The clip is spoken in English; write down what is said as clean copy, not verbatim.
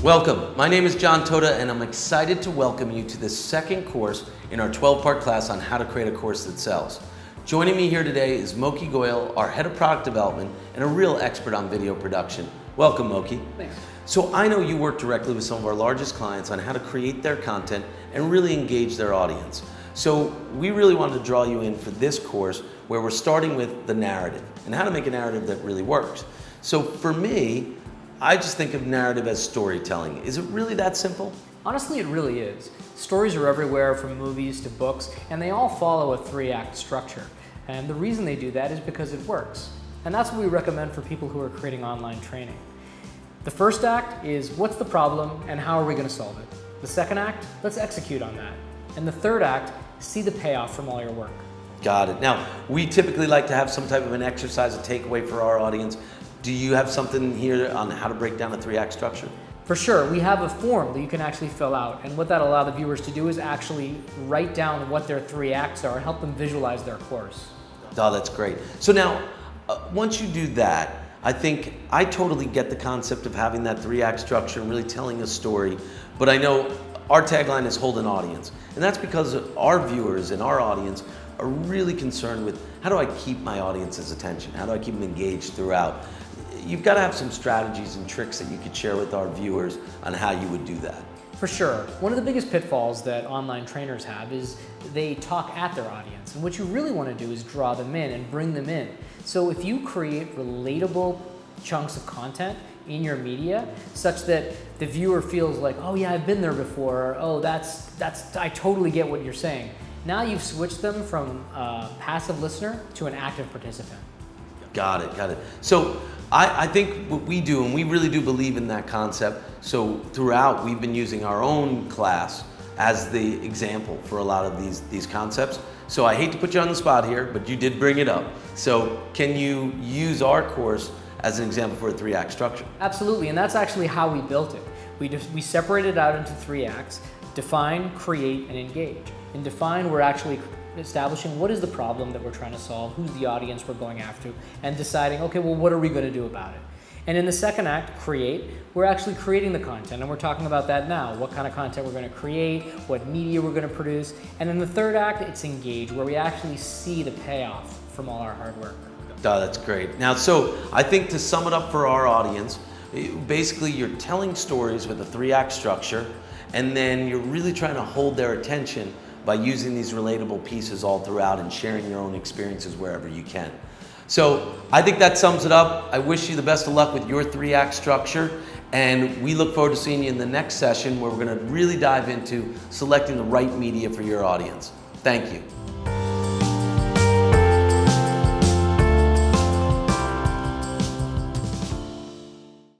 Welcome. My name is John Toda, and I'm excited to welcome you to the second course in our 12-part class on how to create a course that sells. Joining me here today is Moki Goyal, our head of product development and a real expert on video production. Welcome, Moki. Thanks. So I know you work directly with some of our largest clients on how to create their content and really engage their audience. So we really wanted to draw you in for this course where we're starting with the narrative and how to make a narrative that really works. So for me, I just think of narrative as storytelling. Is it really that simple? Honestly, it really is. Stories are everywhere, from movies to books, and they all follow a 3-act structure. And the reason they do that is because it works. And that's what we recommend for people who are creating online training. The first act is, what's the problem and how are we going to solve it? The second act, let's execute on that. And the third act, see the payoff from all your work. Got it. Now, we typically like to have some type of an exercise, a takeaway for our audience. Do you have something here on how to break down a 3-act structure? For sure, we have a form that you can actually fill out, and what that allows the viewers to do is actually write down what their 3 acts are and help them visualize their course. Oh, that's great. So now, once you do that, I think I totally get the concept of having that 3-act structure and really telling a story, but I know our tagline is hold an audience, and that's because our viewers and our audience are really concerned with how do I keep my audience's attention? How do I keep them engaged throughout? You've got to have some strategies and tricks that you could share with our viewers on how you would do that. For sure. One of the biggest pitfalls that online trainers have is they talk at their audience. And what you really want to do is draw them in and bring them in. So if you create relatable chunks of content in your media such that the viewer feels like, oh yeah, I've been there before, or oh, I totally get what you're saying. Now you've switched them from a passive listener to an active participant. Got it. So I think what we do, and we really do believe in that concept, so throughout we've been using our own class as the example for a lot of these concepts. So I hate to put you on the spot here, but you did bring it up. So can you use our course as an example for a 3-act structure? Absolutely, and that's actually how we built it. We separated it out into 3 acts: define, create, and engage. In define, we're actually establishing what is the problem that we're trying to solve, who's the audience we're going after, and deciding, okay, well, what are we going to do about it? And in the second act, create, we're actually creating the content, and we're talking about that now, what kind of content we're going to create, what media we're going to produce. And in the third act, it's engage, where we actually see the payoff from all our hard work. Oh, that's great. Now, so I think to sum it up for our audience, basically you're telling stories with a 3-act structure, and then you're really trying to hold their attention by using these relatable pieces all throughout and sharing your own experiences wherever you can. So I think that sums it up. I wish you the best of luck with your 3-act structure, and we look forward to seeing you in the next session where we're going to really dive into selecting the right media for your audience. Thank you.